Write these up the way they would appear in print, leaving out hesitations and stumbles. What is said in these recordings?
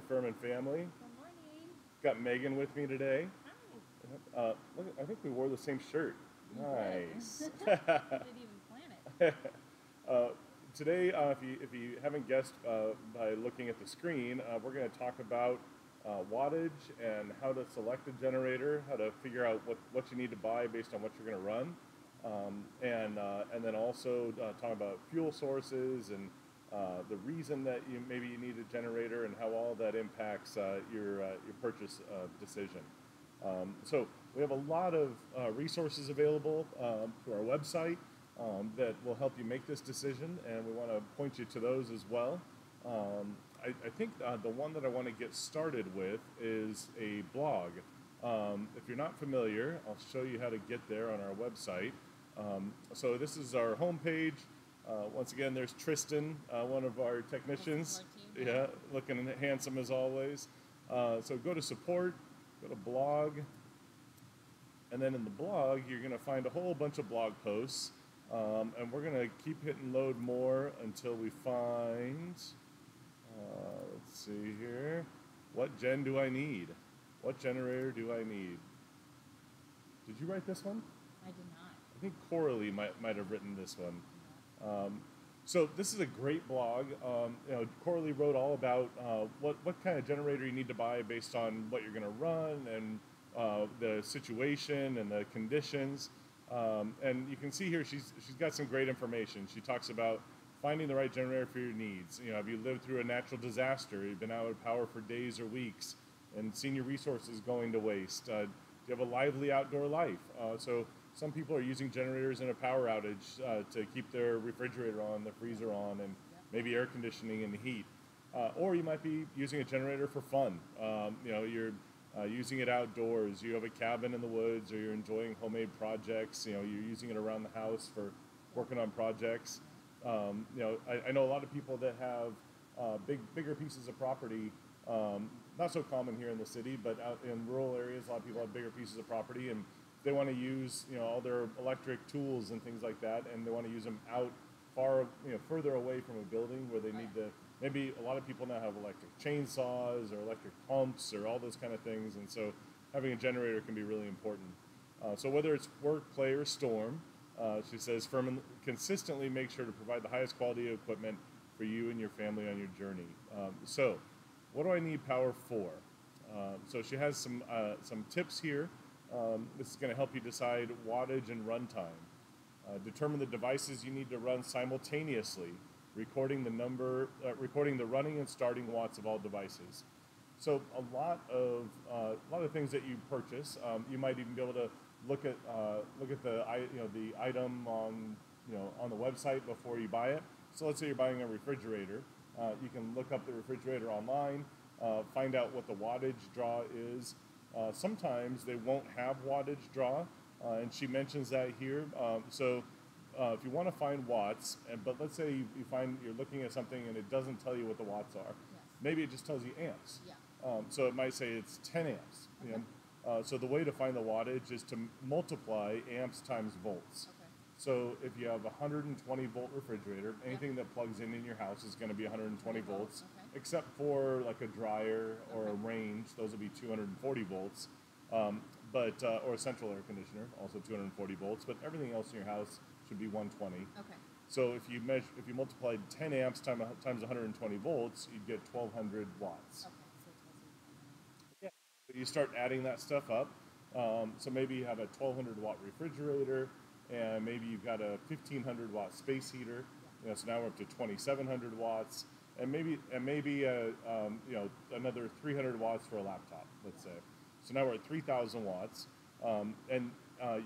Firman family. Good morning. Got Megan with me today. Look, I think we wore the same shirt. You Nice. did. You didn't even plan it. uh, Today, if you haven't guessed by looking at the screen, we're going to talk about wattage and how to select a generator, how to figure out what you need to buy based on what you're going to run, and then also talk about fuel sources and the reason that maybe you need a generator and how all that impacts your purchase decision. So we have a lot of resources available through our website that will help you make this decision, and we want to point you to those as well. I think the one that I want to get started with is a blog. If you're not familiar, I'll show you how to get there on our website. So this is our homepage. Once again, there's Tristan, one of our technicians. Yeah, looking handsome as always. So go to support, go to blog, and then in the blog, you're going to find a whole bunch of blog posts. And we're going to keep hitting load more until we find, let's see here, what gen do I need? What generator do I need? Did you write this one? I did not. I think Coralie might have written this one. So this is a great blog. Coralie wrote all about what kind of generator you need to buy based on what you're going to run and the situation and the conditions. And you can see here she's got some great information. She talks about finding the right generator for your needs. Have you lived through a natural disaster? You've been out of power for days or weeks and seen your resources going to waste? Do you have a lively outdoor life? So some people are using generators in a power outage to keep their refrigerator on, their freezer on, and maybe air conditioning and heat. Or you might be using a generator for fun. You're using it outdoors. You have a cabin in the woods, or you're enjoying homemade projects. You're using it around the house for working on projects. I know a lot of people that have bigger pieces of property. Not so common here in the city, but out in rural areas, a lot of people have bigger pieces of property, and they want to use all their electric tools and things like that, and they want to use them out far, further away from a building where they need to. Maybe a lot of people now have electric chainsaws or electric pumps or all those kind of things, and so having a generator can be really important. So whether it's work, play, or storm, she says Firman consistently makes sure to provide the highest quality equipment for you and your family on your journey. So what do I need power for? So she has some tips here. This is going to help you decide wattage and runtime. Determine the devices you need to run simultaneously, recording the running and starting watts of all devices. So a lot of things that you purchase, you might even be able to look at the item on the website before you buy it. So let's say you're buying a refrigerator, you can look up the refrigerator online, find out what the wattage draw is. Sometimes they won't have wattage draw, and she mentions that here. If you want to find watts, but let's say you're looking at something and it doesn't tell you what the watts are. Yes. Maybe it just tells you amps. Yeah. So it might say it's 10 amps. Okay. So the way to find the wattage is to multiply amps times volts. Okay. So if you have a 120 volt refrigerator, anything that plugs in your house is going to be 120 volts, okay. except for like a dryer or a range. Those will be 240 volts. Or a central air conditioner, also 240 volts. But everything else in your house should be 120. Okay. So if you multiplied 10 amps times 120 volts, you'd get 1,200 watts. Okay. So it tells you. Yeah. So you start adding that stuff up. So maybe you have a 1,200 watt refrigerator, and maybe you've got a 1,500 watt space heater. So now we're up to 2,700 watts, and maybe another 300 watts for a laptop, let's say. So now we're at 3,000 watts, and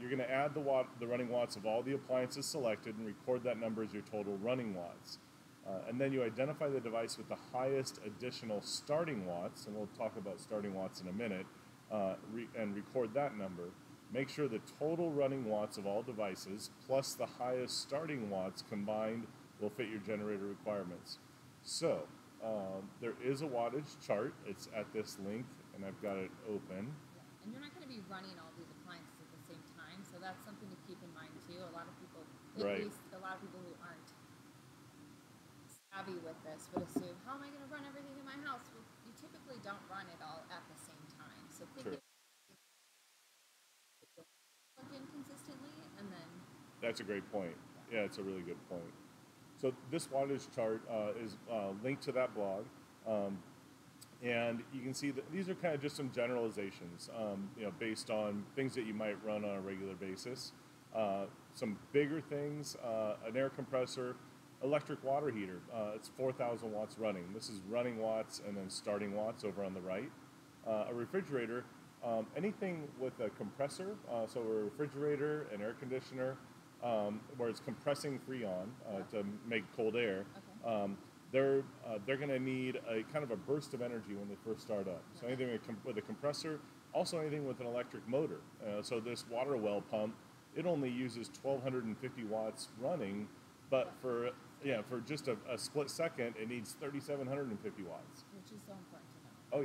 you're going to add the running watts of all the appliances selected and record that number as your total running watts. And then you identify the device with the highest additional starting watts, and we'll talk about starting watts in a minute, and record that number. Make sure the total running watts of all devices plus the highest starting watts combined will fit your generator requirements. So there is a wattage chart. It's at this link, and I've got it open. Yeah. And you're not going to be running all these appliances at the same time, so that's something to keep in mind too. A lot of people, Right. at least a lot of people who aren't savvy with this would assume, how am I going to run everything in my house? Well, you typically don't run it all at the same time. So think Sure. of plug in consistently, and then That's a great point. yeah. Yeah, it's a really good point. So this wattage chart is linked to that blog. Um, and you can see that these are kind of just some generalizations, based on things that you might run on a regular basis. Some bigger things, an air compressor, electric water heater. It's 4,000 watts running. This is running watts and then starting watts over on the right. A refrigerator, anything with a compressor, so a refrigerator, an air conditioner, where it's compressing freon to make cold air. Okay. They're going to need a kind of a burst of energy when they first start up. So anything with a compressor, also anything with an electric motor. So this water well pump, it only uses 1,250 watts running, but for just a split second, it needs 3,750 watts. Which is so important to know. Oh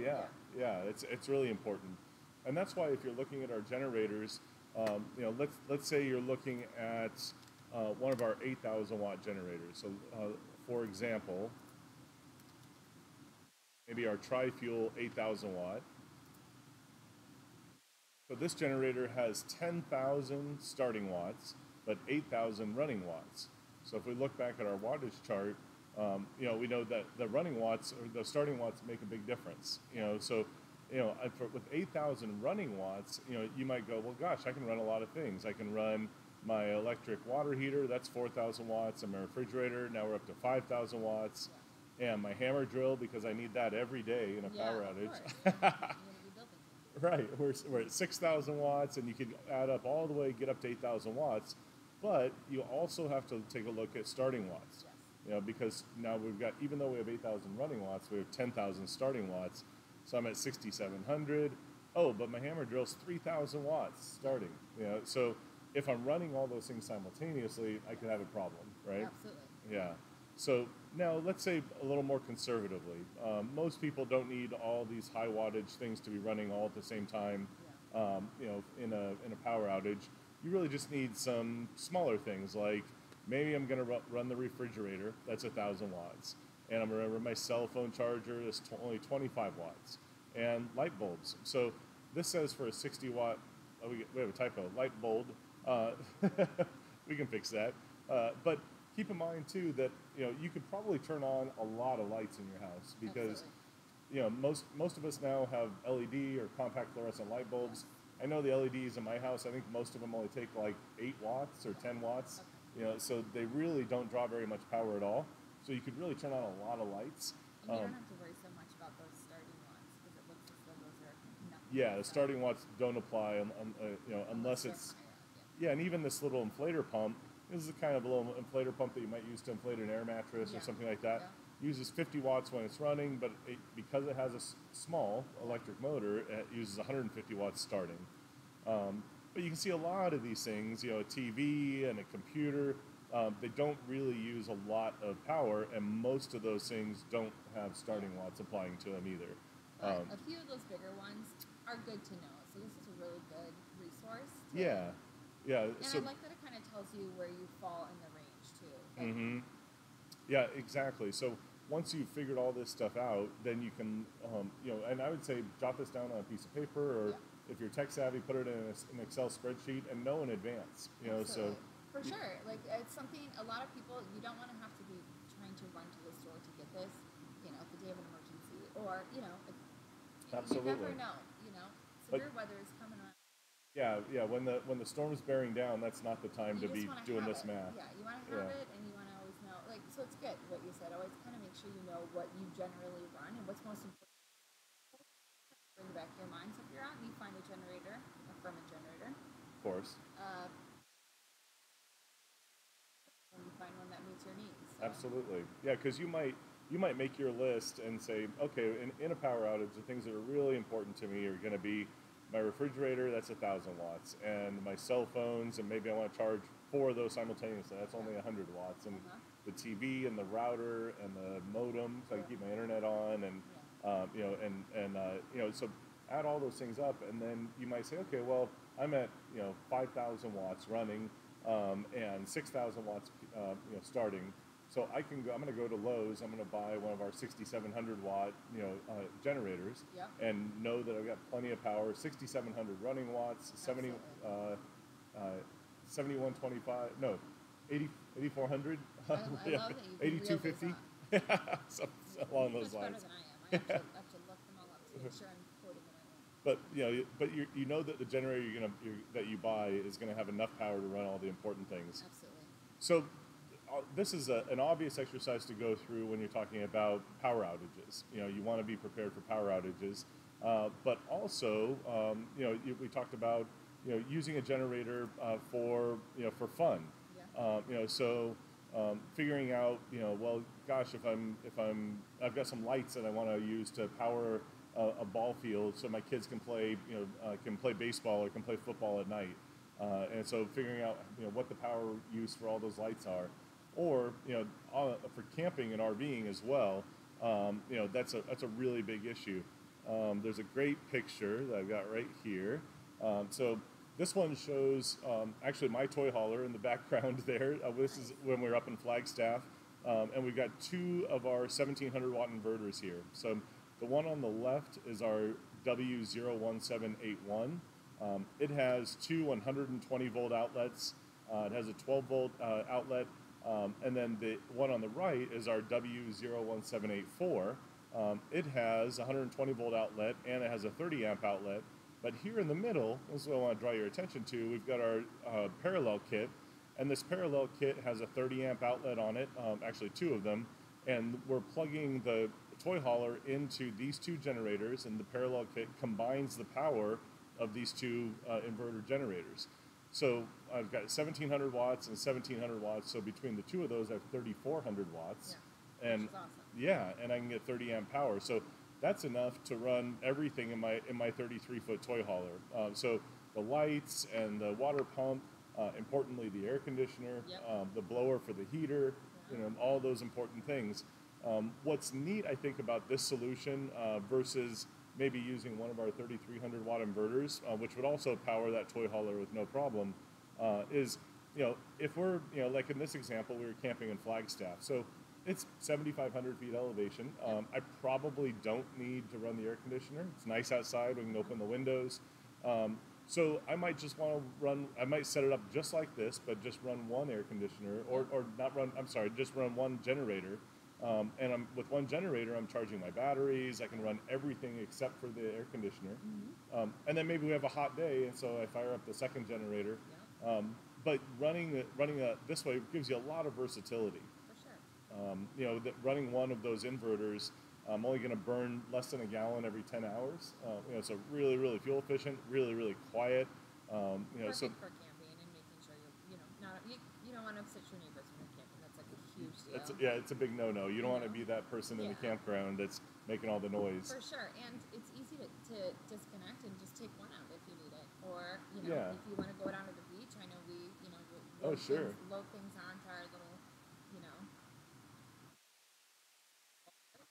yeah, it's really important, and that's why if you're looking at our generators, let's say you're looking at one of our 8,000 watt generators. So, for example, maybe our tri-fuel 8,000 watt. So this generator has 10,000 starting watts, but 8,000 running watts. So if we look back at our wattage chart, we know that the running watts or the starting watts make a big difference. With 8,000 running watts, you might go, well, gosh, I can run a lot of things. I can run my electric water heater, that's 4,000 watts, and my refrigerator, now we're up to 5,000 watts, and my hammer drill, because I need that every day in a power outage. You're gonna be building. Right, we're at 6,000 watts, and you can add up all the way, get up to 8,000 watts, but you also have to take a look at starting watts. Yes. Because now we've got, even though we have 8,000 running watts, we have 10,000 starting watts, so I'm at 6,700. Oh, but my hammer drill's 3,000 watts starting. So if I'm running all those things simultaneously, I could have a problem, right? Absolutely. Yeah. So now let's say a little more conservatively. Most people don't need all these high wattage things to be running all at the same time. Yeah. In a power outage, you really just need some smaller things like maybe I'm going to run the refrigerator. That's 1,000 watts, and I'm going to run my cell phone charger. That's only 25 watts, and light bulbs. So this says for a 60 watt. Oh, we have a typo. Light bulb. We can fix that. But keep in mind too that you could probably turn on a lot of lights in your house because most of us now have LED or compact fluorescent light bulbs. I know the LEDs in my house, I think most of them only take like 8 watts or 10 watts. Okay. So they really don't draw very much power at all. So you could really turn on a lot of lights. And you don't have to worry so much about those starting ones because it looks as though those are nothing. Yeah, the starting watts don't apply, unless they're it's higher up, yeah, and even this little inflator pump. This is a kind of a little inflator pump that you might use to inflate an air mattress or something like that. Yeah. Uses 50 watts when it's running, but because it has a small electric motor, it uses 150 watts starting. But you can see a lot of these things, a TV and a computer, they don't really use a lot of power, and most of those things don't have starting watts applying to them either. But a few of those bigger ones are good to know. So this is a really good resource. Yeah. And I like that it kind of tells you where you fall in the range too. Mm-hmm. Yeah, exactly. So once you've figured all this stuff out, then you can, and I would say jot this down on a piece of paper, or if you're tech savvy, put it in an Excel spreadsheet and know in advance. Absolutely. For sure. Like it's something a lot of people, you don't want to have to be trying to run to the store to get this, the day of an emergency, or Absolutely. you never know. Severe weather is coming around. Yeah. When the storm's bearing down, that's not the time to be doing this math. Yeah, you want to have it, and you want to always know. So it's good what you said. Always kind of make sure you know what you generally run and what's most important. Bring it back to your mind. So if you're out and you find a generator, a Firman generator, Of course. when you find one that meets your needs. So. Absolutely. Yeah, because you might make your list and say, okay, in a power outage, the things that are really important to me are going to be my refrigerator, that's 1,000 watts, and my cell phones, and maybe I want to charge 4 of those simultaneously, that's only 100 watts, and the TV and the router and the modem, so I can keep my internet on, and so add all those things up, and then you might say, okay, well, I'm at 5,000 watts running, and 6,000 watts starting. So I can go. I'm going to go to Lowe's. I'm going to buy one of our 6,700 watt, generators, Yep. and know that I've got plenty of power. 6,700 running watts, Absolutely. 7125, no, 80, 8,400, I yeah, love that you can reel these 8250, off. so You're along much those better lines. than I am. I actually look them all up to make sure I'm quoting the right one. But you know that the generator that you buy is gonna have enough power to run all the important things. Absolutely. So this is an obvious exercise to go through when you're talking about power outages. You want to be prepared for power outages, but also we talked about using a generator for fun. Yeah. Figuring out well, gosh, I've got some lights that I want to use to power a ball field so my kids can play baseball or can play football at night. And so figuring out what the power use for all those lights are, or for camping and RVing as well. That's a really big issue. There's a great picture that I've got right here. So this one shows actually my toy hauler in the background there. This is when we're up in Flagstaff, and we've got two of our 1,700 watt inverters here. So the one on the left is our W01781. It has two 120 volt outlets. It has a 12 volt outlet, and then the one on the right is our W01784. It has a 120 volt outlet and it has a 30 amp outlet. But here in the middle, this is what I want to draw your attention to. We've got our parallel kit, and this parallel kit has a 30 amp outlet on it, actually two of them, and we're plugging the toy hauler into these two generators, and the parallel kit combines the power of these two inverter generators. So I've got 1,700 watts and 1,700 watts, so between the two of those I have 3,400 watts. Yeah, and which is awesome. Yeah, and I can get 30 amp power. So that's enough to run everything in my 33-foot toy hauler. So the lights and the water pump, importantly the air conditioner, Yep. the blower for the heater, Yeah. all those important things. What's neat, I think, about this solution versus maybe using one of our 3,300 watt inverters, which would also power that toy hauler with no problem, is if we're like in this example, we were camping in Flagstaff, so it's 7,500 feet elevation. I probably don't need to run the air conditioner. It's nice outside. We can open the windows. So I might just want to run. I might set it up just like this, but just run one air conditioner, or not run. I'm sorry, just run one generator. And with one generator, I'm charging my batteries. I can run everything except for the air conditioner. Mm-hmm. And then maybe we have a hot day, and so I fire up the second generator. Yeah. But running this way gives you a lot of versatility. For sure. Running one of those inverters, I'm only going to burn less than a gallon every 10 hours. So really, really fuel efficient, really, really quiet. Perfect So for camping and making sure you don't want to upset your neighbors when you're camping. That's like a huge deal. it's a big no-no. You don't want to be that person in the Yeah. campground that's making all the noise. For sure, and it's easy to disconnect and just take one out if you need it, or Yeah. if you want to go down to the beach. I know we Oh, sure. load things onto our little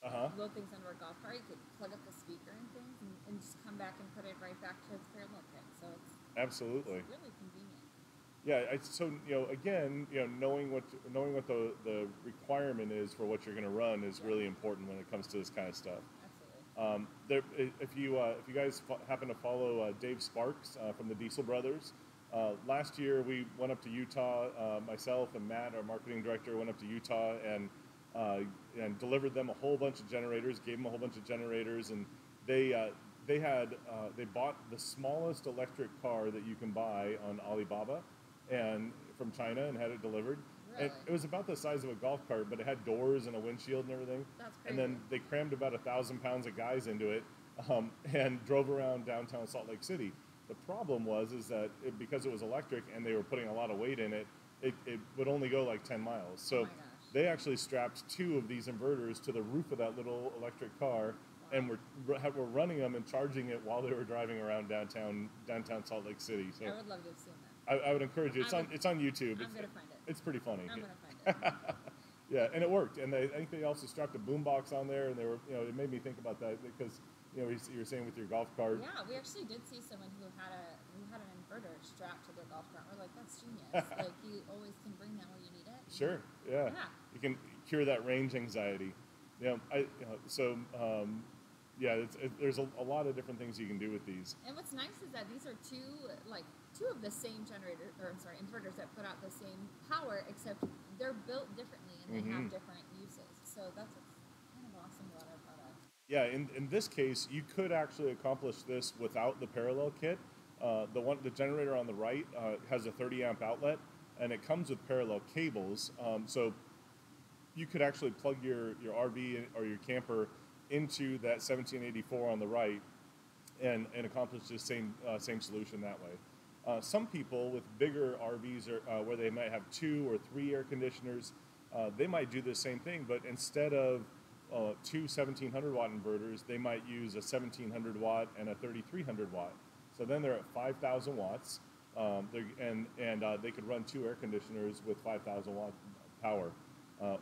Uh-huh. load things onto our golf cart. You could plug up the speaker and things, and just come back and put it right back to its parallel kit. So Absolutely. it's really convenient. Yeah, again, knowing what the requirement is for what you're going to run is really important when it comes to this kind of stuff. Absolutely. If you guys happen to follow Dave Sparks from the Diesel Brothers, last year we went up to Utah. Myself and Matt, our marketing director, went up to Utah and delivered them a whole bunch of generators. Gave them a whole bunch of generators, and they bought the smallest electric car that you can buy on Alibaba, and from China, and had it delivered. Really? And it was about the size of a golf cart, but it had doors and a windshield and everything. That's And crazy. then they crammed about 1,000 pounds of guys into it, and drove around downtown Salt Lake City. The problem is that because it was electric and they were putting a lot of weight in it, it would only go like 10 miles. So Oh my gosh. they actually strapped two of these inverters to the roof of that little electric car, and we're running them and charging it while they were driving around downtown Salt Lake City. So I would love to have seen that. I would encourage you. It's on YouTube. I'm gonna find it. It's pretty funny. I'm gonna find it. Yeah, and it worked. And I think they also strapped a boombox on there, and they were, it made me think about that because, you were saying with your golf cart. Yeah, we actually did see someone who had an inverter strapped to their golf cart. We're like, that's genius. Like, you always can bring that where you need it. Sure. Yeah. Yeah. You can. cure that range anxiety. Yeah, there's a lot of different things you can do with these. And what's nice is that these are two of the same inverters that put out the same power, except they're built differently and they have different uses. So that's what's kind of awesome about our product. Yeah, in this case, you could actually accomplish this without the parallel kit. The generator on the right has a 30 amp outlet, and it comes with parallel cables. So you could actually plug your RV or your camper into that 1784 on the right, and accomplish the same solution that way. Some people with bigger RVs where they might have 2 or 3 air conditioners, they might do the same thing, but instead of two 1700 watt inverters, they might use a 1700 watt and a 3300 watt. So then they're at 5,000 watts, they could run 2 air conditioners with 5,000 watt power.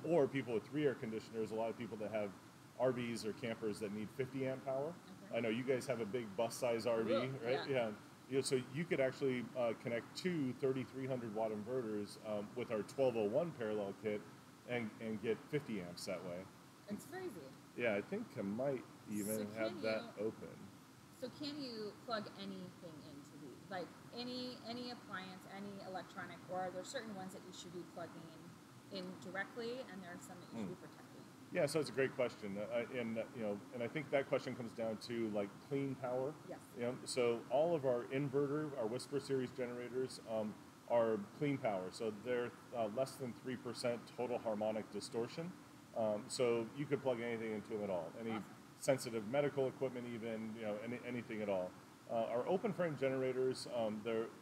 Or people with 3 air conditioners, a lot of people that have RVs or campers that need 50 amp power. Okay. I know you guys have a big bus size RV, right? Yeah. So you could actually connect 2 3,300 watt inverters with our 1201 parallel kit and get 50 amps that way. It's crazy. Yeah, I think I might even have that open. So can you plug anything into these? Like any appliance, any electronic, or are there certain ones that you should be plugging in directly, and there are some that you should be protecting? Yeah, so it's a great question, and I think that question comes down to like clean power. Yes. So all of our inverter, our Whisper series generators, are clean power. So they're less than 3% total harmonic distortion. So you could plug anything into them at all. Any sensitive medical equipment, even anything at all. Our open frame generators,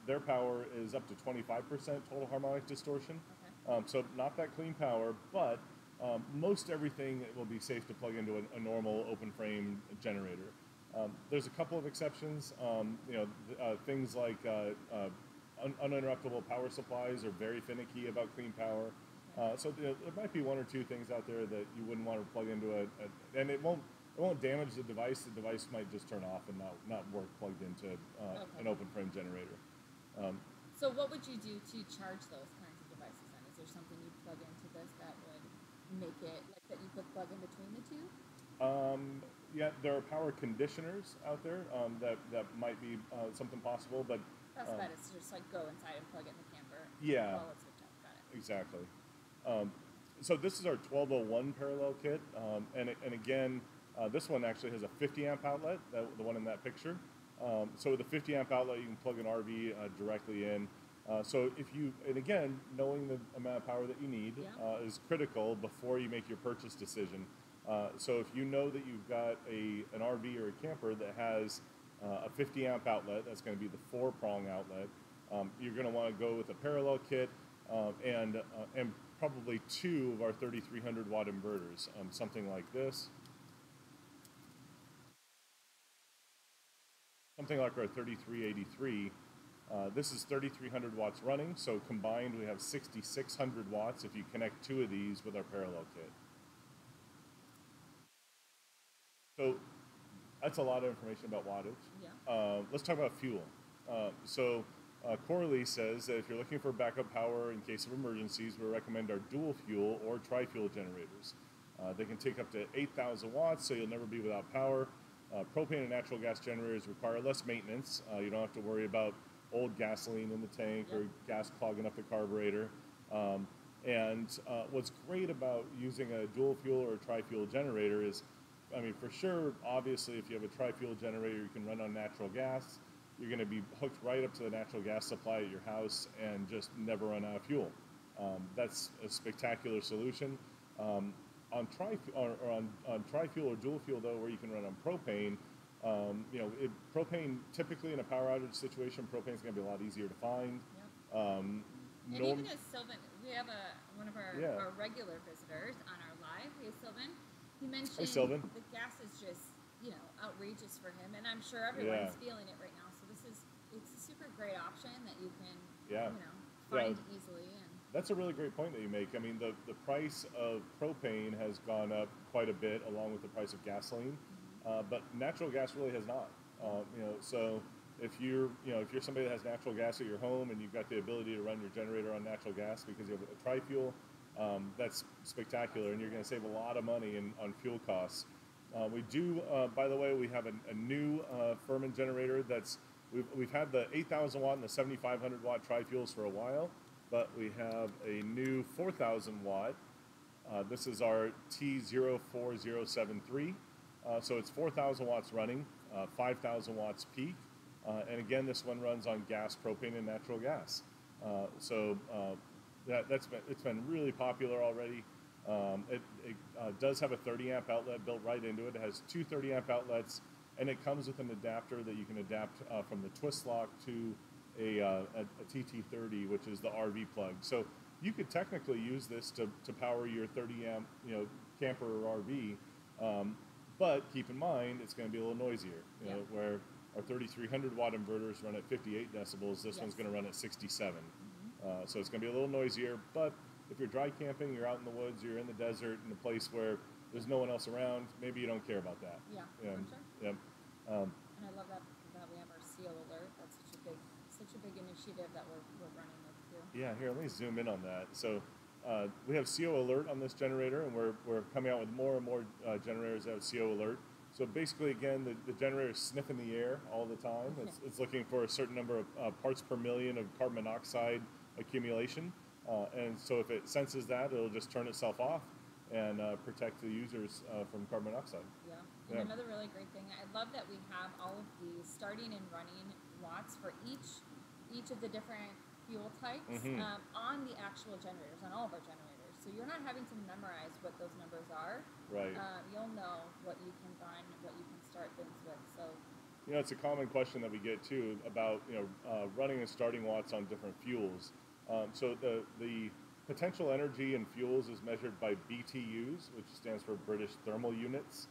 their power is up to 25% total harmonic distortion. Okay. So not that clean power, but most everything will be safe to plug into a normal open frame generator. There's a couple of exceptions. Things like uninterruptible power supplies are very finicky about clean power. So there might be 1 or 2 things out there that you wouldn't want to plug into and it won't damage the device. The device might just turn off and not work plugged into an open frame generator. So what would you do to charge those kinds of devices then? Is there something you'd plug into this that would make it like that you could plug in between the two? Yeah, there are power conditioners out there that might be something possible, but that's better. It's just like go inside and plug it in the camper. Yeah, while it's hooked up. Got it. Exactly. So this is our 1201 parallel kit, and again, this one actually has a 50 amp outlet, the one in that picture. So with a 50 amp outlet, you can plug an RV directly in. So again, knowing the amount of power that you need is critical before you make your purchase decision. So if you know that you've got an RV or a camper that has a 50 amp outlet, that's going to be the 4-prong outlet, you're going to want to go with a parallel kit and probably 2 of our 3,300 watt inverters, something like this. Something like our 3383. This is 3,300 watts running, so combined we have 6,600 watts if you connect 2 of these with our parallel kit. So that's a lot of information about wattage. Yeah. Let's talk about fuel. Coralie says that if you're looking for backup power in case of emergencies, we recommend our dual fuel or tri-fuel generators. They can take up to 8,000 watts, so you'll never be without power. Propane and natural gas generators require less maintenance. You don't have to worry about old gasoline in the tank or gas clogging up the carburetor. What's great about using a dual fuel or a tri-fuel generator is, for sure, obviously, if you have a tri-fuel generator, you can run on natural gas. You're going to be hooked right up to the natural gas supply at your house and just never run out of fuel. That's a spectacular solution. On tri-fuel or dual fuel, though, where you can run on propane, propane typically in a power outage situation, propane is going to be a lot easier to find. Yep. And even as Sylvan, we have one of our regular visitors on our live. Hey, Sylvan. He mentioned the gas is just outrageous for him, and I'm sure everyone's feeling it right now. So it's a super great option that you can find easily. And that's a really great point that you make. The price of propane has gone up quite a bit along with the price of gasoline, but natural gas really has not. So if you're somebody that has natural gas at your home and you've got the ability to run your generator on natural gas because you have a tri-fuel, that's spectacular, and you're going to save a lot of money on fuel costs. We do, by the way, we have a new Firman generator that's we've had the 8,000 watt and the 7,500 watt tri-fuels for a while, but we have a new 4,000 watt. This is our T04073. So it's 4,000 watts running, 5,000 watts peak. And again, this one runs on gas, propane, and natural gas. It's been really popular already. It does have a 30 amp outlet built right into it. It has two 30 amp outlets, and it comes with an adapter that you can adapt from the twist lock to a TT30, which is the RV plug. So you could technically use this to power your 30 amp camper or RV, but keep in mind it's going to be a little noisier. You know, where our 3,300 watt inverters run at 58 decibels, this one's going to run at 67. So it's going to be a little noisier, but if you're dry camping, you're out in the woods, you're in the desert, in a place where there's no one else around, maybe you don't care about that. Yeah, for sure. Yeah. And I love that we have our seal alert. That's such a big initiative that we're running with too. Yeah, here, let me zoom in on that. So we have CO alert on this generator, and we're coming out with more and more generators that have CO alert. So basically, again, the generator is sniffing the air all the time. It's looking for a certain number of parts per million of carbon monoxide accumulation. And so if it senses that, it'll just turn itself off and protect the users from carbon monoxide. And another really great thing, I love that we have all of the starting and running watts for each of the different fuel types on the actual generators, on all of our generators. So you're not having to memorize what those numbers are. Right. You'll know what you can run, what you can start things with. So. It's a common question that we get too about running and starting watts on different fuels. So the potential energy in fuels is measured by BTUs, which stands for British Thermal Units.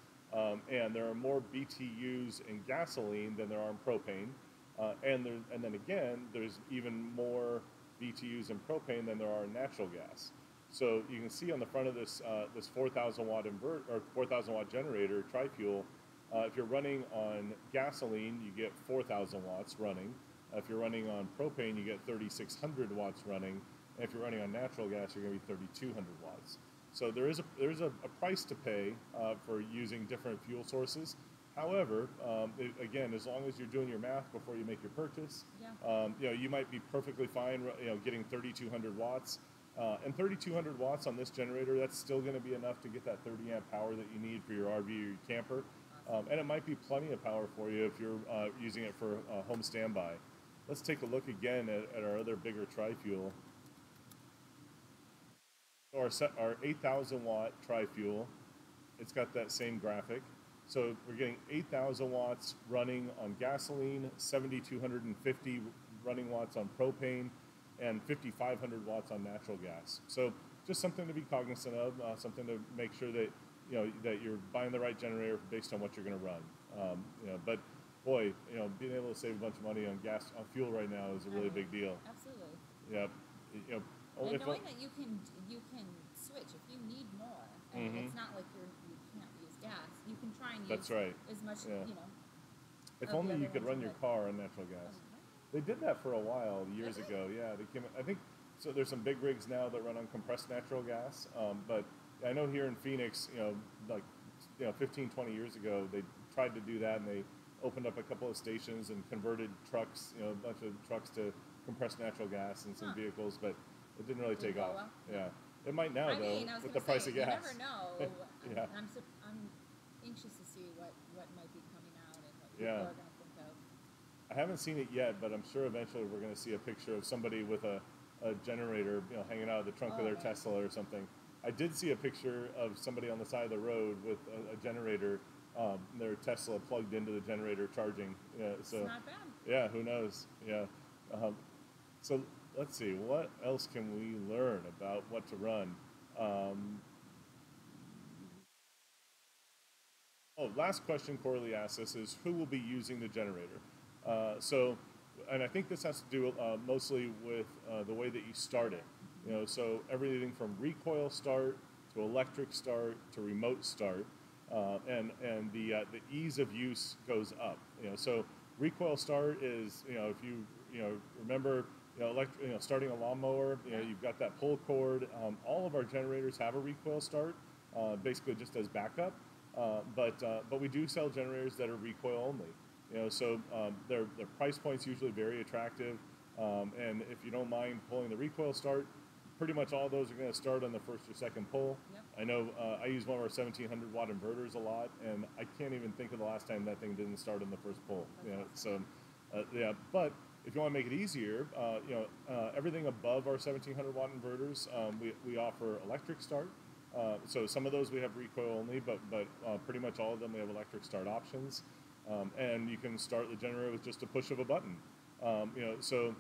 And there are more BTUs in gasoline than there are in propane. And then again, there's even more BTUs in propane than there are in natural gas. So you can see on the front of this 4,000 watt 4,000 watt generator tri-fuel. If you're running on gasoline, you get 4,000 watts running. If you're running on propane, you get 3,600 watts running. And if you're running on natural gas, you're going to be 3,200 watts. So there is a price to pay for using different fuel sources. However, again, as long as you're doing your math before you make your purchase, you might be perfectly fine, getting 3,200 watts. And 3,200 watts on this generator, that's still going to be enough to get that 30 amp power that you need for your RV or your camper. And it might be plenty of power for you if you're using it for home standby. Let's take a look again at our other bigger tri-fuel. So our 8,000 watt tri-fuel, it's got that same graphic. So we're getting 8,000 watts running on gasoline, 7,250 running watts on propane, and 5,500 watts on natural gas. So just something to be cognizant of, something to make sure that that you're buying the right generator based on what you're going to run. But boy, being able to save a bunch of money on fuel right now is a really big deal. Absolutely. Yeah. And knowing that you can switch if you need more, and it's not like you can't use gas. You can try and use as much, If only you could run your car on natural gas. They did that for a while years ago. Yeah, they came. I think so. There's some big rigs now that run on compressed natural gas, but I know here in Phoenix, 15, 20 years ago, they tried to do that, and they opened up a couple of stations and converted trucks, a bunch of trucks to compressed natural gas in some vehicles, but it didn't really take off. Well. Yeah, it might now though with the price of gas. You never know. Yeah. I'm anxious to see what might be coming out and what people are going to think of. I haven't seen it yet, but I'm sure eventually we're going to see a picture of somebody with a generator, hanging out of the trunk of their Tesla or something. I did see a picture of somebody on the side of the road with a generator, their Tesla plugged into the generator charging. Yeah, so it's not bad. Yeah, who knows? Yeah. So let's see, what else can we learn about what to run? Last question Corley asked us is who will be using the generator? And I think this has to do mostly with the way that you start it. So everything from recoil start to electric start to remote start, and the ease of use goes up. So recoil start is if you remember starting a lawnmower. Yeah. You've got that pull cord. All of our generators have a recoil start, basically just as backup. But we do sell generators that are recoil only. So their price points usually very attractive. And if you don't mind pulling the recoil start, pretty much all those are going to start on the first or second pull. Yep. I know I use one of our 1700 watt inverters a lot, and I can't even think of the last time that thing didn't start on the first pull. That's awesome. So yeah. But if you want to make it easier, everything above our 1700 watt inverters, we offer electric start. So some of those we have recoil only, but pretty much all of them we have electric start options, and you can start the generator with just a push of a button. So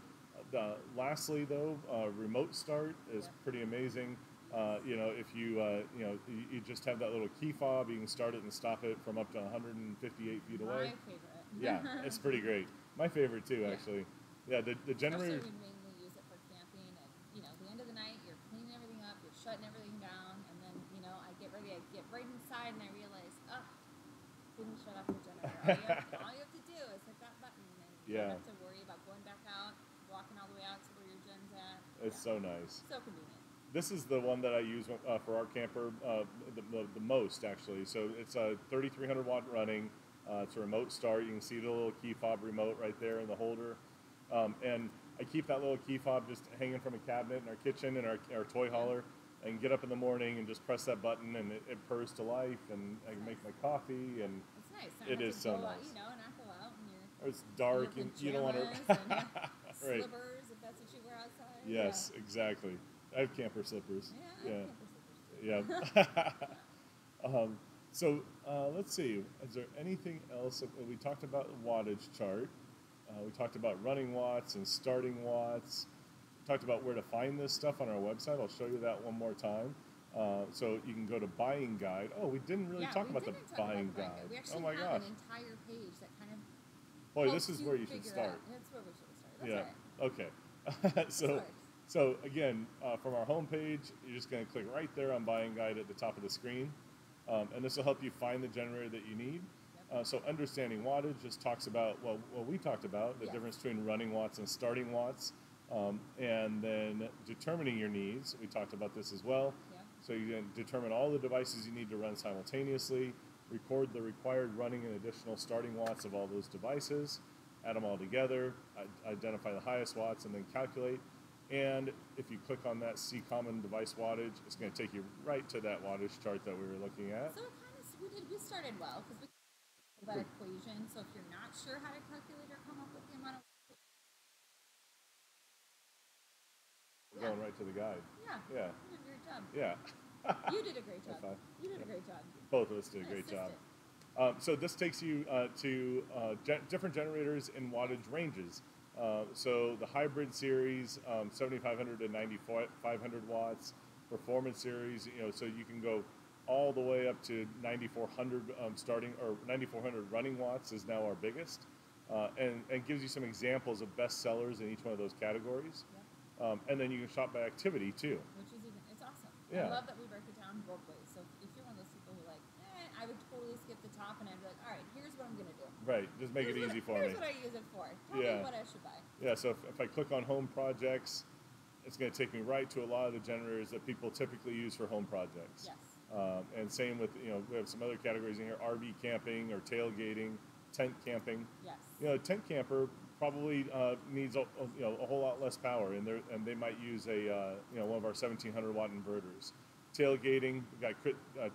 lastly, though, remote start is Yeah. pretty amazing. If you just have that little key fob, you can start it and stop it from up to 158 feet away. My favorite. Yeah, it's pretty great. My favorite too, Yeah. actually. Yeah, the Especially generator. we mainly use it for camping, and the end of the night, you're cleaning everything up, you're shutting everything down, and then I get ready, I get right inside, and I realize, didn't shut off the generator. All you have to do is hit that button, and you Yeah, don't have to worry about going back out, walking all the way out to where your gen's at. it's Yeah, so nice. so convenient. This is the one that I use for our camper the most, actually. So it's a 3300 watt running. It's a remote start. You can see the little key fob remote right there in the holder. And I keep that little key fob just hanging from a cabinet in our kitchen in our toy hauler. I can get up in the morning and just press that button, and it purrs to life, and I can make my coffee, and It's nice. Not it have is to so go out, nice. not go out in your It's dark, and you don't want pajamas to. and Right. slippers if that's what you wear outside. Yes, exactly. I have camper slippers. Yeah, I have camper slippers too. Yeah. Let's see. Is there anything else? We talked about the wattage chart. We talked about running watts and starting watts. We talked about where to find this stuff on our website. I'll show you that one more time. So you can go to buying guide. Oh, we didn't really talk about the buying guide. We Oh actually my have gosh. an entire page that kind of Boy, this helps is where you should figure start. out. That's where we should start. That's Yeah. all right. Okay. That's all right. So again, from our homepage, you're just going to click right there on Buying Guide at the top of the screen, and this will help you find the generator that you need. Yep. So understanding wattage just talks about what we talked about, the Yes. difference between running watts and starting watts, and then determining your needs. We talked about this as well. Yeah. So you can determine all the devices you need to run simultaneously, record the required running and additional starting watts of all those devices, add them all together, identify the highest watts, and then calculate. And if you click on that See Common Device Wattage, it's going to take you right to that wattage chart that we were looking at. So it kind of we started well because we that equation. So if you're not sure how to calculate or come up with the amount of We're going right to the guide. yeah, you did a great job. Yeah. You did a great job. High five. You did a great job. Both of us did a I great job. assisted. So this takes you to different generators in wattage ranges. So the hybrid series, 7,500 to 9,500 watts. Performance series, so you can go all the way up to 9,400 starting, or 9,400 running watts is now our biggest, and gives you some examples of best sellers in each one of those categories. Yep. And then you can shop by activity too. Which is it's awesome. Yeah. I love that we break it down both ways. So if you're one of those people who I would totally skip the top and I'd be like, all right, here's what I'm gonna do. Right, just make it easy for me. Here's what I use it for. Tell Yeah. me what I should buy. Yeah, so if I click on home projects, it's going to take me right to a lot of the generators that people typically use for home projects. Yes. And same with, we have some other categories in here, RV camping or tailgating, tent camping. Yes. Tent camper probably needs a whole lot less power, and they might use one of our 1,700 watt inverters. Tailgating, we got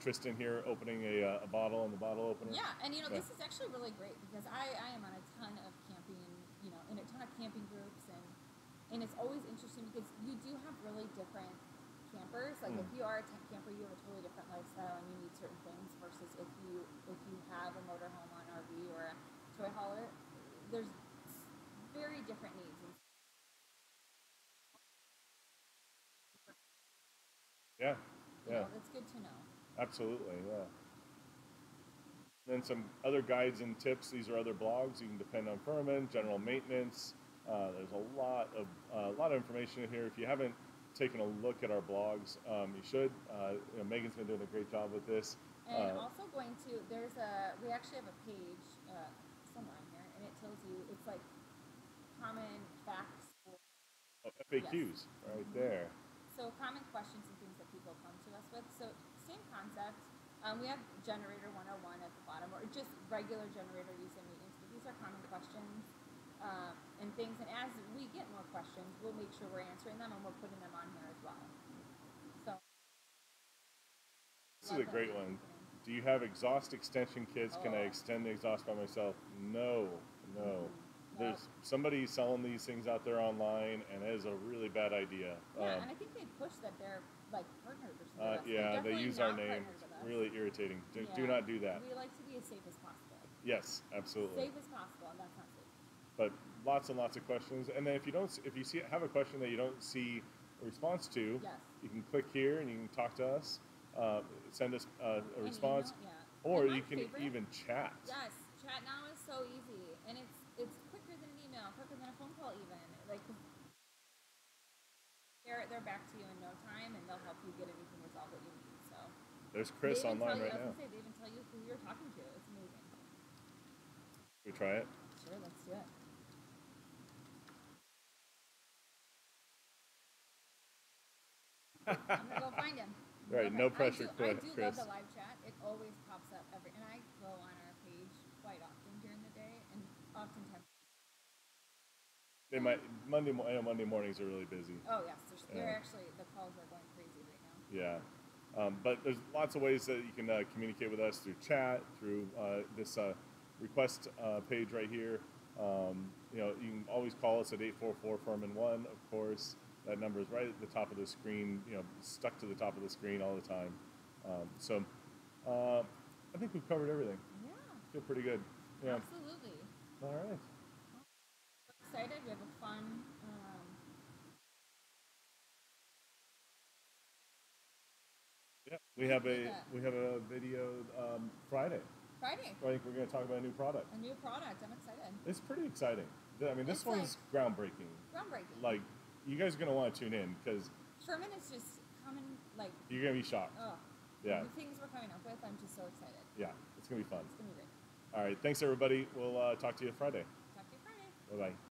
Tristan here opening a bottle on the bottle opener. Yeah, and this is actually really great because I am on a ton of camping, in a ton of camping groups, and it's always interesting because you do have really different campers. Like if you are a tent camper, you have a totally different lifestyle and you need certain things versus if you have a motorhome or an RV or a toy hauler, there's very different needs. Yeah. Yeah. That's good to know. Absolutely, yeah. Then some other guides and tips. These are other blogs. You can depend on Firman, general maintenance. There's a lot of information in here. If you haven't taken a look at our blogs, you should. Megan's been doing a great job with this. And also we actually have a page somewhere in here, and it tells you it's like common facts FAQs right there. So common questions and things that people come to us with. So same concept. We have generator 101 at the bottom, or just regular generator use and maintenance. But these are common questions and things. And as we get more questions, we'll make sure we're answering them and we're putting them on here as well. So this is a great one. Do you have exhaust extension kits? Can I extend the exhaust by myself? No. There's somebody selling these things out there online, and it is a really bad idea. Yeah, and I think they push that they're like partnered or something. Yeah, they use our name. It's really irritating. Do not do that. We like to be as safe as possible. Yes, absolutely. Safe as possible, and that's not safe. But lots and lots of questions, and then if you have a question that you don't see a response to, you can click here and you can talk to us, send us a response, or you can even chat. Yes, chat now is so easy, and it's quicker than an email, quicker than a phone call even. Like they're back to you in no time, and they'll help you get anything resolved that you need. So there's Chris online right now. They even tell you who you're talking to. It's amazing. Should we try it? Sure, let's do it. I'm gonna go find him. Right, no pressure, Chris. I do love the live chat. It always pops up and I go on our page quite often during the day, and oftentimes. They might Monday mornings are really busy. Oh yes, they're actually, the calls are going crazy right now. Yeah, but there's lots of ways that you can communicate with us through chat, through this request page right here. You can always call us at 844 Firman 1. Of course, that number is right at the top of the screen. Stuck to the top of the screen all the time. So I think we've covered everything. Yeah. Feel pretty good. Yeah. Absolutely. All right. We're excited. We have a fun. Yeah, we have a video Friday. I think we're going to talk about a new product. A new product. I'm excited. It's pretty exciting. I mean, this one's groundbreaking. Groundbreaking. Like, you guys are going to want to tune in because Firman is just coming, like... You're going to be shocked. Oh. Yeah. The things we're coming up with, I'm just so excited. Yeah, it's going to be fun. It's going to be great. All right, thanks everybody. We'll talk to you Friday. Talk to you Friday. Bye-bye.